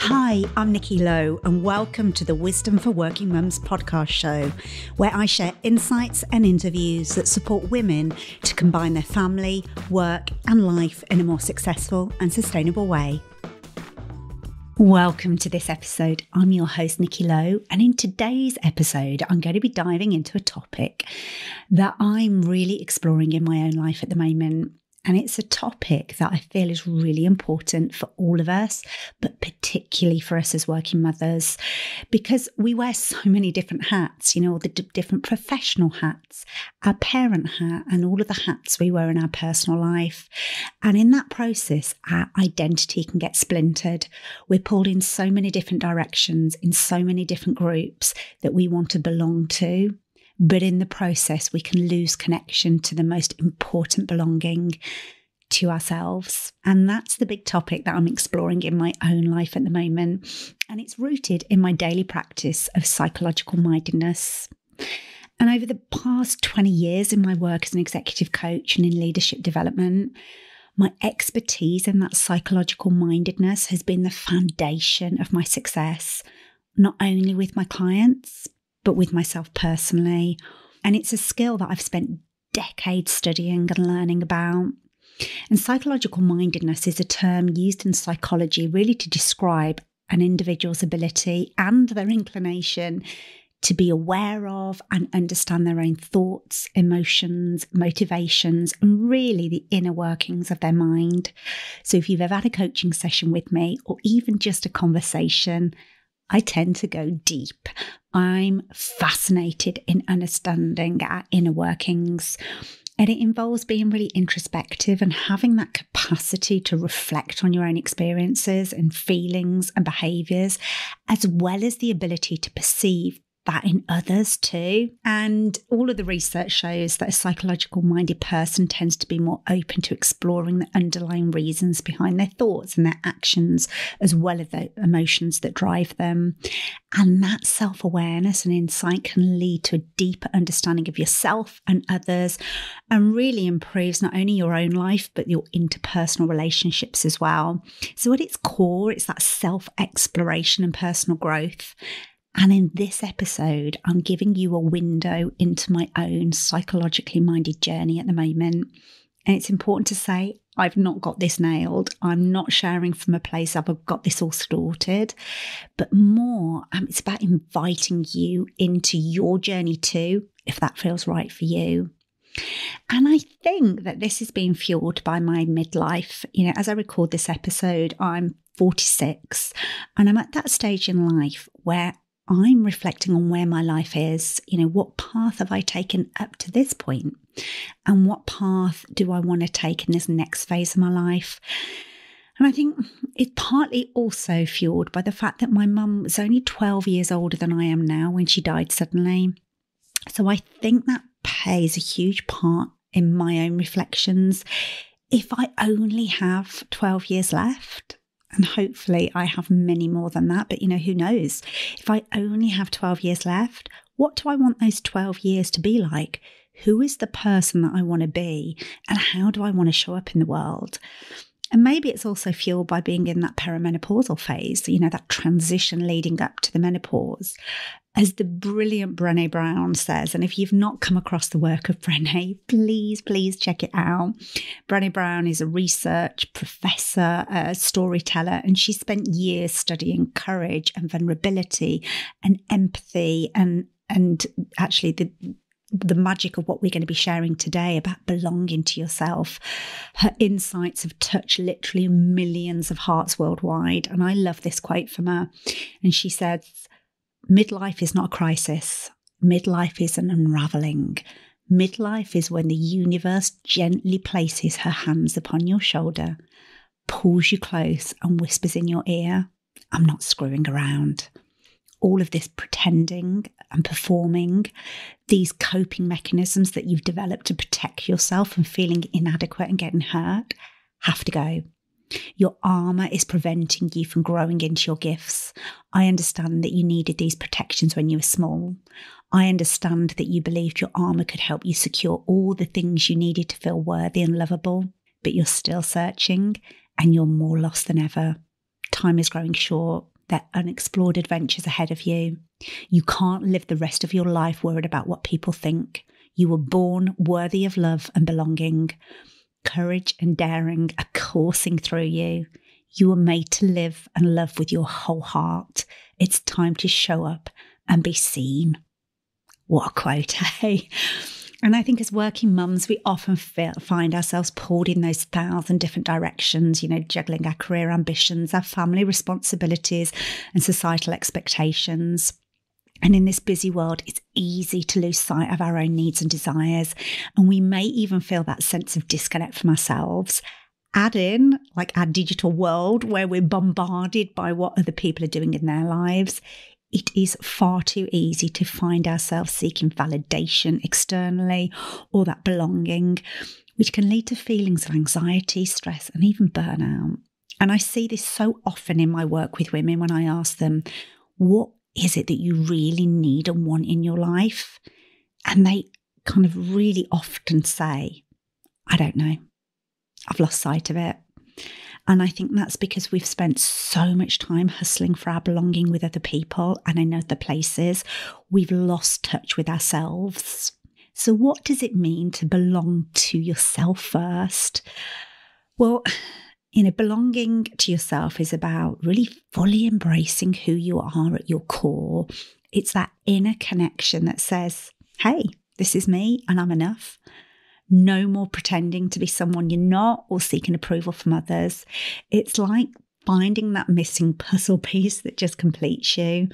Hi, I'm Nikki Lowe, and welcome to the Wisdom for Working Mums podcast show, where I share insights and interviews that support women to combine their family, work, and life in a more successful and sustainable way. Welcome to this episode. I'm your host, Nikki Lowe, and in today's episode, I'm going to be diving into a topic that I'm really exploring in my own life at the moment. And it's a topic that I feel is really important for all of us, but particularly for us as working mothers, because we wear so many different hats, all the different professional hats, our parent hat, and all of the hats we wear in our personal life. And in that process, our identity can get splintered. We're pulled in so many different directions, in so many different groups that we want to belong to. But in the process, we can lose connection to the most important belonging, to ourselves. And that's the big topic that I'm exploring in my own life at the moment. And it's rooted in my daily practice of psychological mindedness. And over the past 20 years in my work as an executive coach and in leadership development, my expertise in that psychological mindedness has been the foundation of my success, not only with my clients, but with myself personally. And it's a skill that I've spent decades studying and learning about. And psychological mindedness is a term used in psychology really to describe an individual's ability and their inclination to be aware of and understand their own thoughts, emotions, motivations, and really the inner workings of their mind. So if you've ever had a coaching session with me, or even just a conversation, I tend to go deep. I'm fascinated in understanding our inner workings, and it involves being really introspective and having that capacity to reflect on your own experiences and feelings and behaviours, as well as the ability to perceive that in others too. And all of the research shows that a psychological minded person tends to be more open to exploring the underlying reasons behind their thoughts and their actions, as well as the emotions that drive them. And that self-awareness and insight can lead to a deeper understanding of yourself and others, and really improves not only your own life, but your interpersonal relationships as well. So at its core, it's that self-exploration and personal growth. And in this episode, I'm giving you a window into my own psychologically minded journey at the moment. And it's important to say, I've not got this nailed. I'm not sharing from a place I've got this all sorted, but more, it's about inviting you into your journey too, if that feels right for you. And I think that this is being fueled by my midlife. As I record this episode, I'm 46, and I'm at that stage in life where I'm reflecting on where my life is. What path have I taken up to this point? And what path do I want to take in this next phase of my life? And I think it's partly also fueled by the fact that my mum was only 12 years older than I am now when she died suddenly. So I think that plays a huge part in my own reflections. If I only have 12 years left, and hopefully I have many more than that, but who knows? If I only have 12 years left, what do I want those 12 years to be like? Who is the person that I want to be? And how do I want to show up in the world? And maybe it's also fueled by being in that perimenopausal phase, that transition leading up to the menopause. As the brilliant Brené Brown says, and if you've not come across the work of Brené, please check it out. Brené Brown is a research professor, a storyteller, and she spent years studying courage and vulnerability and empathy and actually the magic of what we're going to be sharing today about belonging to yourself. Her insights have touched literally millions of hearts worldwide. And I love this quote from her. And she says, midlife is not a crisis. Midlife is an unraveling. Midlife is when the universe gently places her hands upon your shoulder, pulls you close and whispers in your ear, I'm not screwing around. All of this pretending and performing, these coping mechanisms that you've developed to protect yourself from feeling inadequate and getting hurt, have to go. Your armour is preventing you from growing into your gifts. I understand that you needed these protections when you were small. I understand that you believed your armour could help you secure all the things you needed to feel worthy and lovable, but you're still searching and you're more lost than ever. Time is growing short. There are unexplored adventures ahead of you. You can't live the rest of your life worried about what people think. You were born worthy of love and belonging. Courage and daring are coursing through you. You were made to live and love with your whole heart. It's time to show up and be seen. What a quote, hey? And I think as working mums, we often find ourselves pulled in those 1,000 different directions, juggling our career ambitions, our family responsibilities, and societal expectations. And in this busy world, it's easy to lose sight of our own needs and desires. And we may even feel that sense of disconnect from ourselves. Add in our digital world where we're bombarded by what other people are doing in their lives. It is far too easy to find ourselves seeking validation externally or that belonging, which can lead to feelings of anxiety, stress, and even burnout. And I see this so often in my work with women when I ask them, what is it that you really need and want in your life? And they kind of really often say, I don't know. I've lost sight of it. And I think that's because we've spent so much time hustling for our belonging with other people and in other places. We've lost touch with ourselves. So what does it mean to belong to yourself first? Well, belonging to yourself is about really fully embracing who you are at your core. It's that inner connection that says, hey, this is me and I'm enough. No more pretending to be someone you're not or seeking approval from others. It's like finding that missing puzzle piece that just completes you.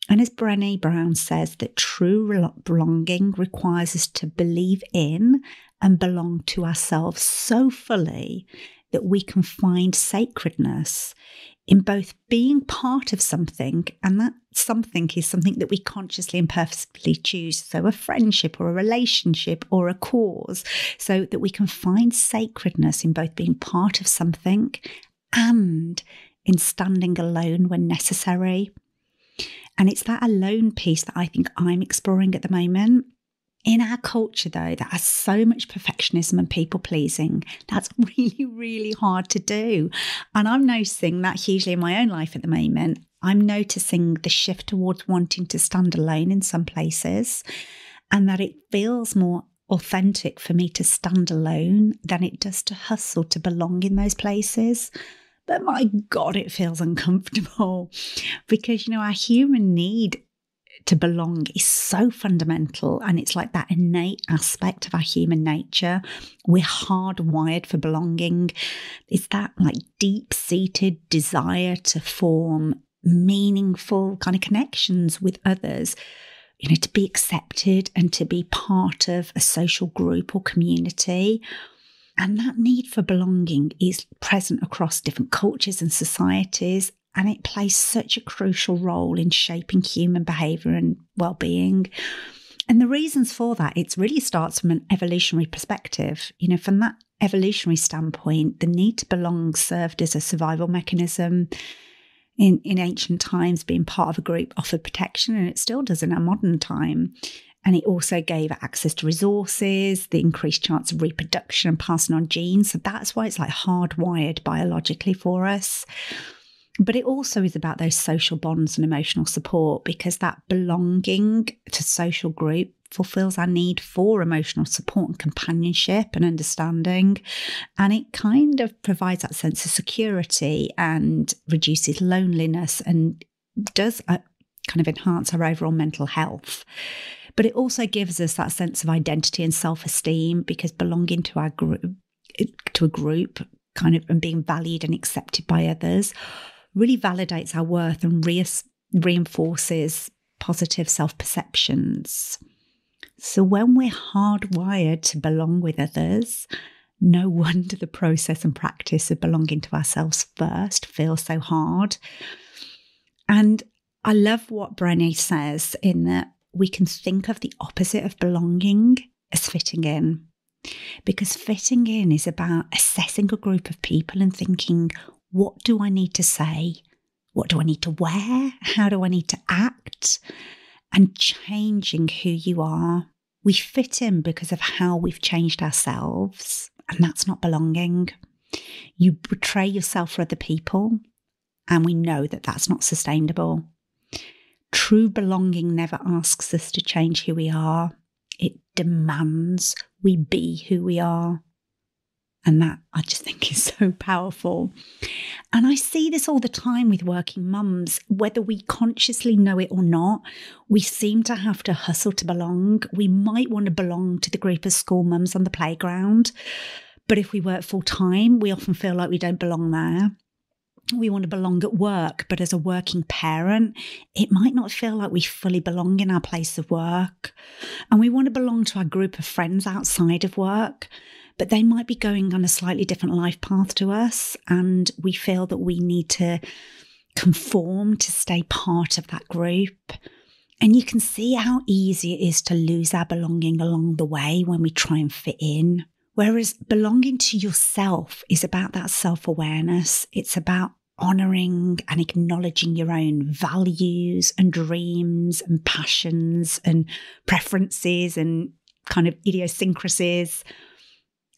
And as Brené Brown says, that true belonging requires us to believe in and belong to ourselves so fully that we can find sacredness in both being part of something, and that something is something that we consciously and purposefully choose, so a friendship or a relationship or a cause, so that we can find sacredness in both being part of something and in standing alone when necessary. And it's that alone piece that I think I'm exploring at the moment. In our culture, though, that has so much perfectionism and people-pleasing, that's really, really hard to do. And I'm noticing that hugely in my own life at the moment. I'm noticing the shift towards wanting to stand alone in some places, and that it feels more authentic for me to stand alone than it does to hustle to belong in those places. But my God, it feels uncomfortable because, our human need to belong is so fundamental, and it's like that innate aspect of our human nature. We're hardwired for belonging. It's that deep-seated desire to form meaningful kind of connections with others, to be accepted and to be part of a social group or community. And that need for belonging is present across different cultures and societies. And it plays such a crucial role in shaping human behaviour and well-being. And the reasons for that, it really starts from an evolutionary perspective. From that evolutionary standpoint, the need to belong served as a survival mechanism. In ancient times, being part of a group offered protection, and it still does in our modern time. And it also gave access to resources, the increased chance of reproduction and passing on genes. So that's why it's hardwired biologically for us. But it also is about those social bonds and emotional support, because that belonging to social group fulfills our need for emotional support and companionship and understanding. And it kind of provides that sense of security and reduces loneliness and does kind of enhance our overall mental health. But it also gives us that sense of identity and self-esteem, because belonging to a group kind of and being valued and accepted by others really validates our worth and reinforces positive self-perceptions. So when we're hardwired to belong with others, no wonder the process and practice of belonging to ourselves first feels so hard. And I love what Brené says in that we can think of the opposite of belonging as fitting in. Because fitting in is about assessing a group of people and thinking, what do I need to say? What do I need to wear? How do I need to act? And changing who you are. We fit in because of how we've changed ourselves, and that's not belonging. You betray yourself for other people, And we know that that's not sustainable. True belonging never asks us to change who we are. It demands we be who we are. And that I just think is so powerful. And I see this all the time with working mums, whether we consciously know it or not. We seem to have to hustle to belong. We might want to belong to the group of school mums on the playground. But if we work full time, we often feel like we don't belong there. We want to belong at work, but as a working parent, it might not feel like we fully belong in our place of work. And we want to belong to our group of friends outside of work, but they might be going on a slightly different life path to us. And we feel that we need to conform to stay part of that group. And you can see how easy it is to lose our belonging along the way when we try and fit in. Whereas belonging to yourself is about that self-awareness. It's about honouring and acknowledging your own values and dreams and passions and preferences and kind of idiosyncrasies.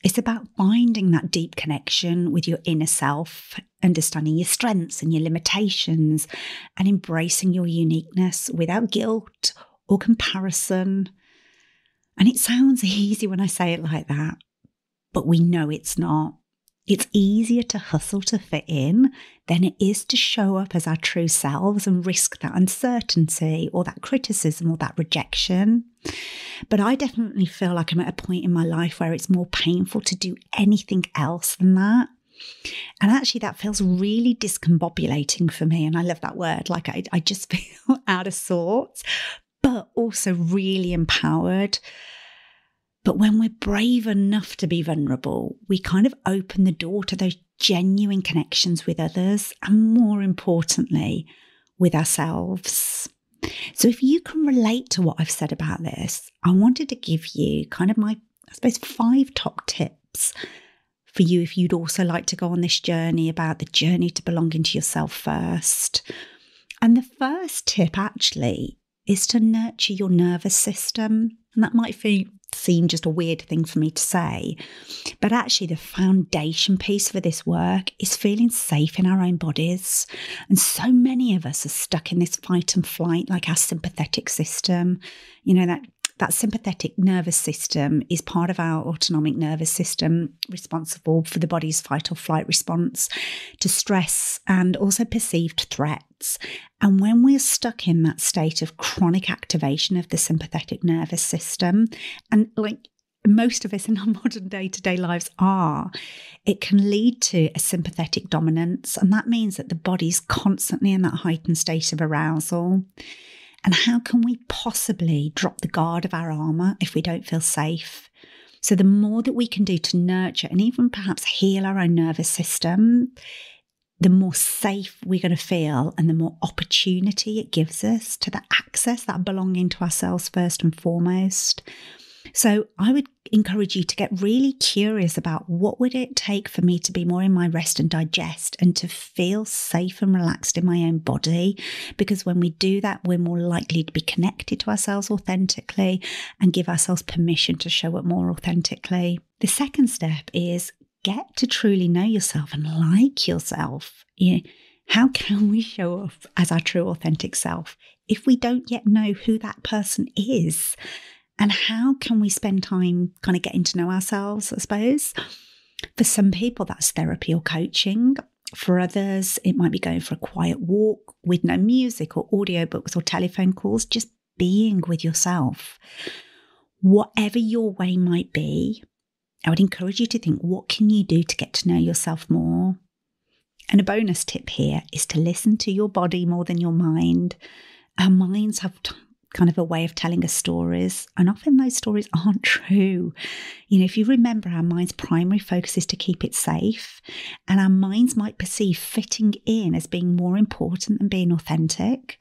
It's about finding that deep connection with your inner self, understanding your strengths and your limitations, and embracing your uniqueness without guilt or comparison. And it sounds easy when I say it like that, but we know it's not. It's easier to hustle to fit in than it is to show up as our true selves and risk that uncertainty or that criticism or that rejection. But I definitely feel like I'm at a point in my life where it's more painful to do anything else than that. And actually that feels really discombobulating for me. And I love that word. Like I just feel out of sorts, but also really empowered. But when we're brave enough to be vulnerable, we kind of open the door to those genuine connections with others and, more importantly, with ourselves. So if you can relate to what I've said about this, I wanted to give you kind of my, 5 top tips for you if you'd also like to go on this journey about the journey to belonging to yourself first. And the first tip actually is to nurture your nervous system. And that might seem just a weird thing for me to say, but actually the foundation piece for this work is feeling safe in our own bodies. And so many of us are stuck in this fight and flight, like our sympathetic system. You know, that sympathetic nervous system is part of our autonomic nervous system, responsible for the body's fight or flight response to stress and also perceived threats. And when we're stuck in that state of chronic activation of the sympathetic nervous system, and like most of us in our modern day-to-day lives are, it can lead to a sympathetic dominance. And that means that the body's constantly in that heightened state of arousal. And how can we possibly drop the guard of our armour if we don't feel safe? So the more that we can do to nurture and even perhaps heal our own nervous system, the more safe we're going to feel and the more opportunity it gives us to access that belonging to ourselves first and foremost. So I would encourage you to get really curious about what would it take for me to be more in my rest and digest and to feel safe and relaxed in my own body. Because when we do that, we're more likely to be connected to ourselves authentically and give ourselves permission to show up more authentically. The second step is get to truly know yourself and like yourself. How can we show up as our true authentic self if we don't yet know who that person is? And how can we spend time kind of getting to know ourselves, I suppose? For some people, that's therapy or coaching. For others, it might be going for a quiet walk with no music or audiobooks or telephone calls, just being with yourself. Whatever your way might be, I would encourage you to think, what can you do to get to know yourself more? And a bonus tip here is to listen to your body more than your mind. Our minds have kind of a way of telling us stories, and often those stories aren't true. You know, if you remember, our mind's primary focus is to keep it safe, and our minds might perceive fitting in as being more important than being authentic.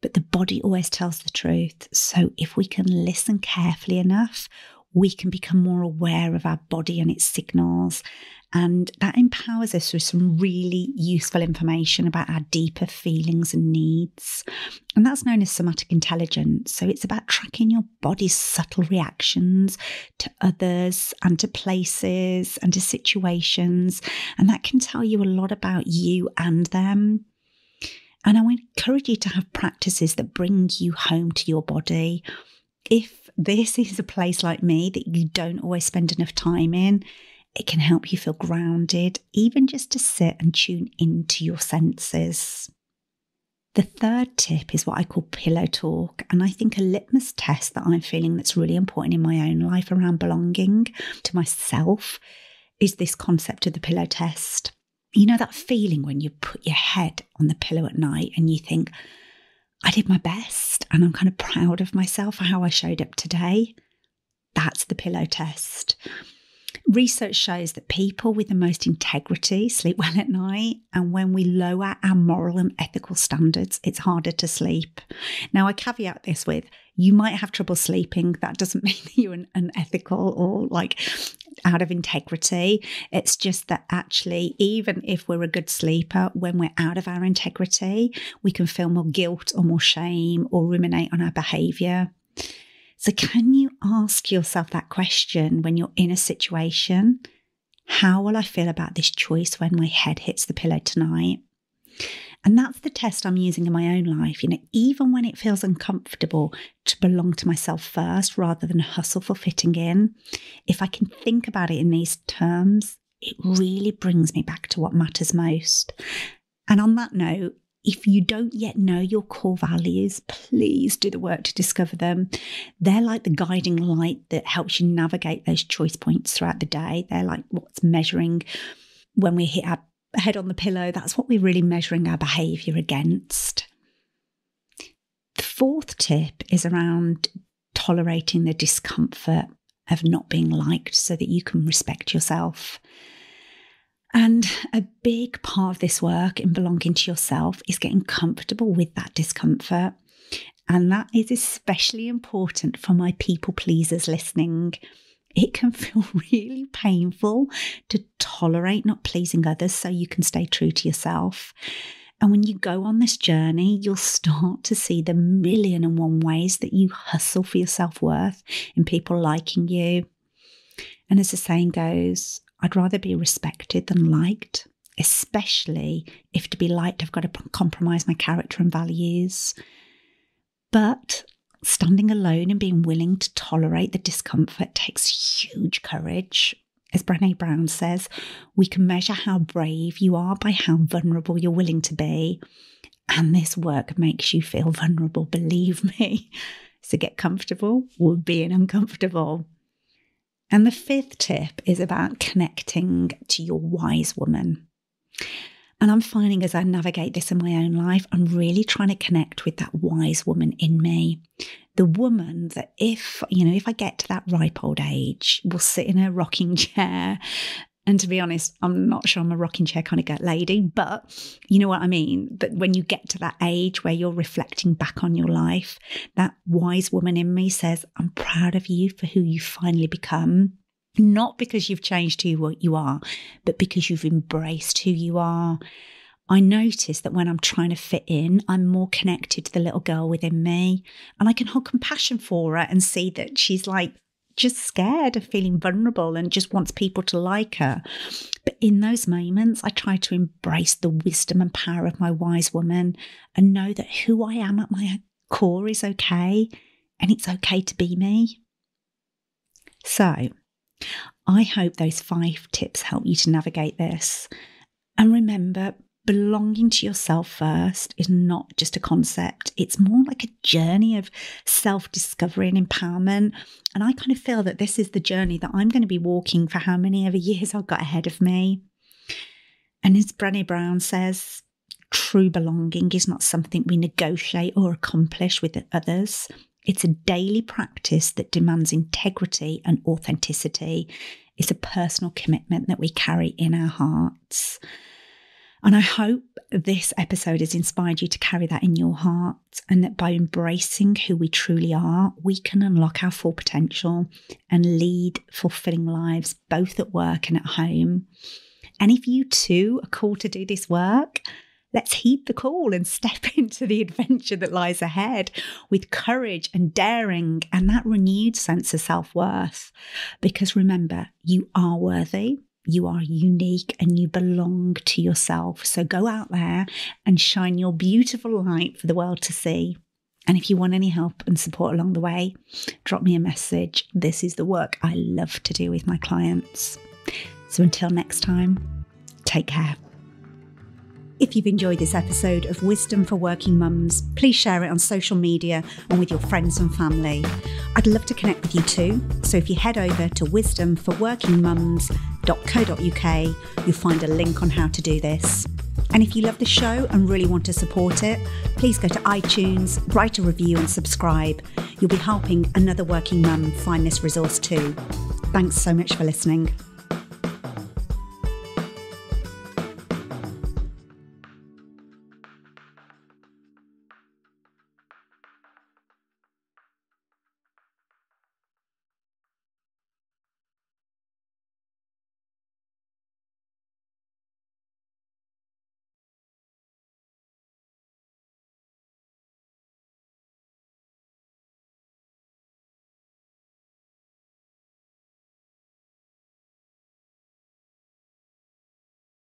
But the body always tells the truth. So if we can listen carefully enough, we can become more aware of our body and its signals. And that empowers us with some really useful information about our deeper feelings and needs. And that's known as somatic intelligence. So it's about tracking your body's subtle reactions to others and to places and to situations. And that can tell you a lot about you and them. And I would encourage you to have practices that bring you home to your body. If this is a place like me that you don't always spend enough time in, it can help you feel grounded, even just to sit and tune into your senses. The third tip is what I call pillow talk. And I think a litmus test that I'm feeling that's really important in my own life around belonging to myself is this concept of the pillow test. You know that feeling when you put your head on the pillow at night and you think, I did my best and I'm kind of proud of myself for how I showed up today? That's the pillow test. Research shows that people with the most integrity sleep well at night, and when we lower our moral and ethical standards, it's harder to sleep. Now, I caveat this with, you might have trouble sleeping. That doesn't mean that you're unethical or like out of integrity. It's just that actually, even if we're a good sleeper, when we're out of our integrity, we can feel more guilt or more shame or ruminate on our behaviour. So can you ask yourself that question when you're in a situation? How will I feel about this choice when my head hits the pillow tonight? And that's the test I'm using in my own life. Even when it feels uncomfortable to belong to myself first rather than hustle for fitting in, if I can think about it in these terms, it really brings me back to what matters most. And on that note, if you don't yet know your core values, please do the work to discover them. They're like the guiding light that helps you navigate those choice points throughout the day. They're like what's measuring when we hit our head on the pillow. That's what we're really measuring our behaviour against. The fourth tip is around tolerating the discomfort of not being liked so that you can respect yourself. And a big part of this work in belonging to yourself is getting comfortable with that discomfort. And that is especially important for my people pleasers listening. It can feel really painful to tolerate not pleasing others so you can stay true to yourself. And when you go on this journey, you'll start to see the 1,000,001 ways that you hustle for your self-worth in people liking you. And as the saying goes, I'd rather be respected than liked, especially if to be liked, I've got to compromise my character and values. But standing alone and being willing to tolerate the discomfort takes huge courage. As Brené Brown says, we can measure how brave you are by how vulnerable you're willing to be. And this work makes you feel vulnerable, believe me. So get comfortable with being uncomfortable. And the fifth tip is about connecting to your wise woman. And I'm finding as I navigate this in my own life, I'm really trying to connect with that wise woman in me. The woman that if I get to that ripe old age, will sit in a rocking chair. And to be honest, I'm not sure I'm a rocking chair kind of lady, but you know what I mean? But when you get to that age where you're reflecting back on your life, that wise woman in me says, I'm proud of you for who you finally become. Not because you've changed who you are, but because you've embraced who you are. I notice that when I'm trying to fit in, I'm more connected to the little girl within me. And I can hold compassion for her and see that she's like, just scared of feeling vulnerable and just wants people to like her. But in those moments, I try to embrace the wisdom and power of my wise woman and know that who I am at my core is okay, and it's okay to be me. So I hope those 5 tips help you to navigate this. And remember, belonging to yourself first is not just a concept. It's more like a journey of self-discovery and empowerment. And I kind of feel that this is the journey that I'm going to be walking for how many ever years I've got ahead of me. And as Brené Brown says, true belonging is not something we negotiate or accomplish with others. It's a daily practice that demands integrity and authenticity. It's a personal commitment that we carry in our hearts. And I hope this episode has inspired you to carry that in your heart, and that by embracing who we truly are, we can unlock our full potential and lead fulfilling lives, both at work and at home. And if you too are called to do this work, let's heed the call and step into the adventure that lies ahead with courage and daring and that renewed sense of self-worth. Because remember, you are worthy. You are unique and you belong to yourself. So go out there and shine your beautiful light for the world to see. And if you want any help and support along the way, drop me a message. This is the work I love to do with my clients. So until next time, take care. If you've enjoyed this episode of Wisdom for Working Mums, please share it on social media and with your friends and family. I'd love to connect with you too. So if you head over to wisdomforworkingmums.co.uk, you'll find a link on how to do this. And if you love the show and really want to support it, please go to iTunes, write a review and subscribe. You'll be helping another working mum find this resource too. Thanks so much for listening.